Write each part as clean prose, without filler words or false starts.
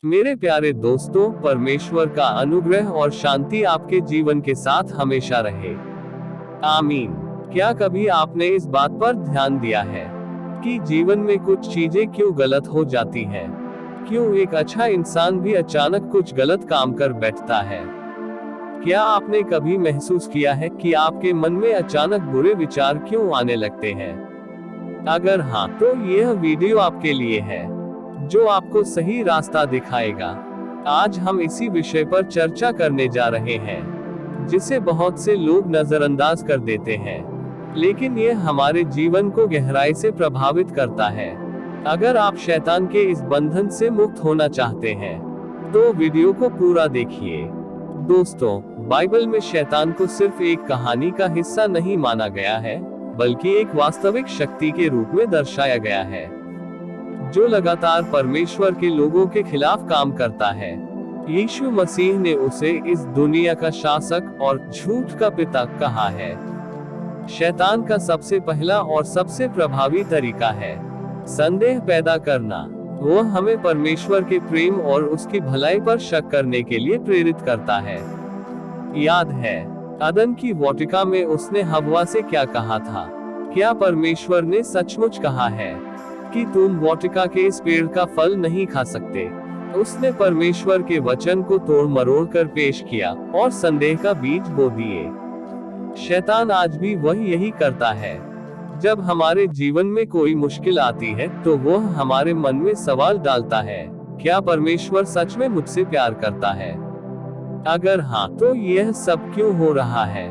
मेरे प्यारे दोस्तों, परमेश्वर का अनुग्रह और शांति आपके जीवन के साथ हमेशा रहे। आमीन। क्या कभी आपने इस बात पर ध्यान दिया है कि जीवन में कुछ चीजें क्यों गलत हो जाती हैं? क्यों एक अच्छा इंसान भी अचानक कुछ गलत काम कर बैठता है? क्या आपने कभी महसूस किया है कि आपके मन में अचानक बुरे विचार क्यों आने लगते हैं? अगर हाँ, तो यह वीडियो आपके लिए है, जो आपको सही रास्ता दिखाएगा। आज हम इसी विषय पर चर्चा करने जा रहे हैं, जिसे बहुत से लोग नजरअंदाज कर देते हैं, लेकिन यह हमारे जीवन को गहराई से प्रभावित करता है। अगर आप शैतान के इस बंधन से मुक्त होना चाहते हैं, तो वीडियो को पूरा देखिए। दोस्तों, बाइबल में शैतान को सिर्फ एक कहानी का हिस्सा नहीं माना गया है, बल्कि एक वास्तविक शक्ति के रूप में दर्शाया गया है, जो लगातार परमेश्वर के लोगों के खिलाफ काम करता है। यीशु मसीह ने उसे इस दुनिया का शासक और झूठ का पिता कहा है। शैतान का सबसे पहला और सबसे प्रभावी तरीका है संदेह पैदा करना। वह हमें परमेश्वर के प्रेम और उसकी भलाई पर शक करने के लिए प्रेरित करता है। याद है, अदन की वाटिका में उसने हव्वा से क्या कहा था? क्या परमेश्वर ने सचमुच कहा है कि तुम वाटिका के इस पेड़ का फल नहीं खा सकते? उसने परमेश्वर के वचन को तोड़ मरोड़ कर पेश किया और संदेह का बीज बो दिए। शैतान आज भी वही यही करता है। जब हमारे जीवन में कोई मुश्किल आती है, तो वह हमारे मन में सवाल डालता है, क्या परमेश्वर सच में मुझसे प्यार करता है? अगर हाँ, तो यह सब क्यों हो रहा है?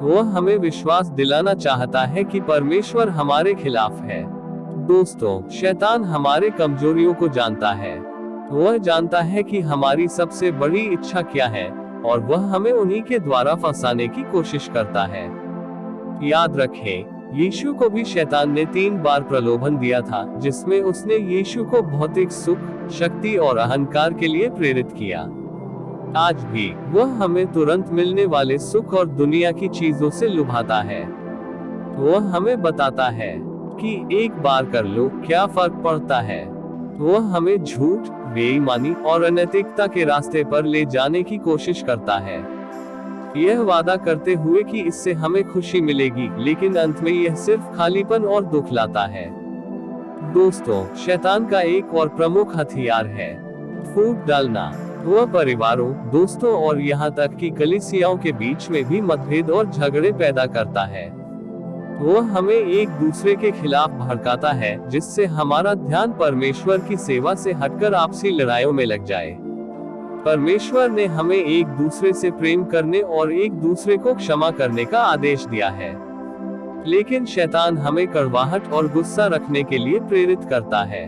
वह हमें विश्वास दिलाना चाहता है कि परमेश्वर हमारे खिलाफ है। दोस्तों, शैतान हमारे कमजोरियों को जानता है। वह जानता है कि हमारी सबसे बड़ी इच्छा क्या है, और वह हमें उन्हीं के द्वारा फंसाने की कोशिश करता है। याद रखें, यीशु को भी शैतान ने 3 बार प्रलोभन दिया था, जिसमें उसने यीशु को भौतिक सुख, शक्ति और अहंकार के लिए प्रेरित किया। आज भी वह हमें तुरंत मिलने वाले सुख और दुनिया की चीजों से लुभाता है। वह हमें बताता है कि एक बार कर लो, क्या फर्क पड़ता है? वह हमें झूठ, बेईमानी और अनैतिकता के रास्ते पर ले जाने की कोशिश करता है, यह वादा करते हुए कि इससे हमें खुशी मिलेगी, लेकिन अंत में यह सिर्फ खालीपन और दुख लाता है। दोस्तों, शैतान का एक और प्रमुख हथियार है फूट डालना। वह परिवारों, दोस्तों और यहाँ तक कि कलीसियाओं के बीच में भी मतभेद और झगड़े पैदा करता है। वह हमें एक दूसरे के खिलाफ भड़काता है, जिससे हमारा ध्यान परमेश्वर की सेवा से हटकर आपसी लड़ाइयों में लग जाए। परमेश्वर ने हमें एक दूसरे से प्रेम करने और एक दूसरे को क्षमा करने का आदेश दिया है, लेकिन शैतान हमें कड़वाहट और गुस्सा रखने के लिए प्रेरित करता है।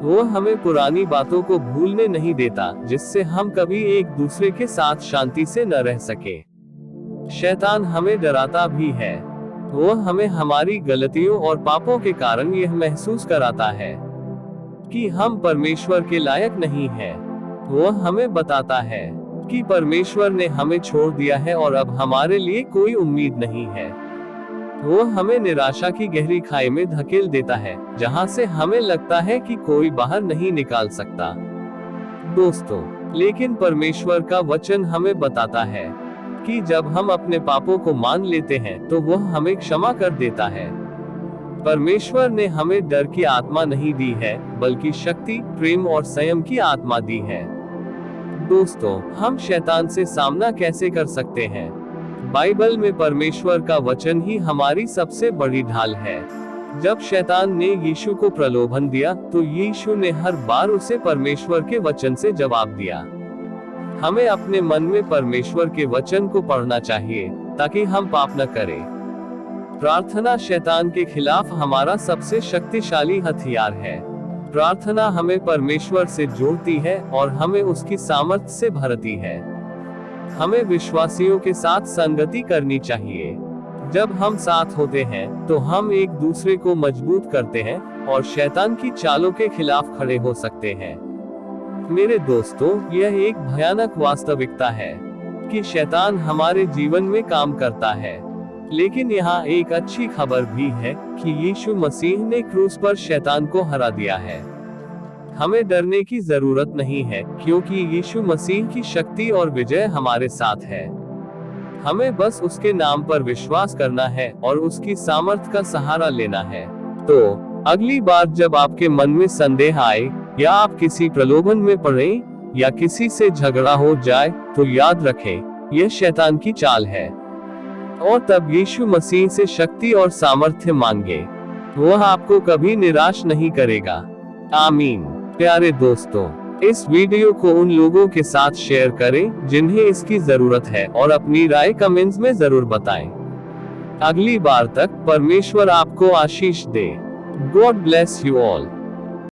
वो हमें पुरानी बातों को भूलने नहीं देता, जिससे हम कभी एक दूसरे के साथ शांति से न रह सके। शैतान हमें डराता भी है। वो हमें हमारी गलतियों और पापों के कारण यह महसूस कराता है कि हम परमेश्वर के लायक नहीं हैं। वह हमें बताता है कि परमेश्वर ने हमें छोड़ दिया है और अब हमारे लिए कोई उम्मीद नहीं है। वह हमें निराशा की गहरी खाई में धकेल देता है, जहां से हमें लगता है कि कोई बाहर नहीं निकाल सकता। दोस्तों, लेकिन परमेश्वर का वचन हमें बताता है कि जब हम अपने पापों को मान लेते हैं, तो वह हमें क्षमा कर देता है। परमेश्वर ने हमें डर की आत्मा नहीं दी है, बल्कि शक्ति, प्रेम और संयम की आत्मा दी है। दोस्तों, हम शैतान से सामना कैसे कर सकते हैं? बाइबल में परमेश्वर का वचन ही हमारी सबसे बड़ी ढाल है। जब शैतान ने यीशु को प्रलोभन दिया, तो यीशु ने हर बार उसे परमेश्वर के वचन से जवाब दिया। हमें अपने मन में परमेश्वर के वचन को पढ़ना चाहिए, ताकि हम पाप न करें। प्रार्थना शैतान के खिलाफ हमारा सबसे शक्तिशाली हथियार है। प्रार्थना हमें परमेश्वर से जोड़ती है और हमें उसकी सामर्थ्य से भरती है। हमें विश्वासियों के साथ संगति करनी चाहिए। जब हम साथ होते हैं, तो हम एक दूसरे को मजबूत करते हैं और शैतान की चालों के खिलाफ खड़े हो सकते हैं। मेरे दोस्तों, यह एक भयानक वास्तविकता है कि शैतान हमारे जीवन में काम करता है, लेकिन यहाँ एक अच्छी खबर भी है कि यीशु मसीह ने क्रूस पर शैतान को हरा दिया है। हमें डरने की जरूरत नहीं है, क्योंकि यीशु मसीह की शक्ति और विजय हमारे साथ है। हमें बस उसके नाम पर विश्वास करना है और उसकी सामर्थ का सहारा लेना है। तो अगली बार जब आपके मन में संदेह आए, या आप किसी प्रलोभन में पड़े, या किसी से झगड़ा हो जाए, तो याद रखें, यह शैतान की चाल है। और तब यीशु मसीह से शक्ति और सामर्थ्य मांगे। वह आपको कभी निराश नहीं करेगा। आमीन। प्यारे दोस्तों, इस वीडियो को उन लोगों के साथ शेयर करें जिन्हें इसकी जरूरत है, और अपनी राय कमेंट्स में जरूर बताएं। अगली बार तक परमेश्वर आपको आशीष दे। God bless you all.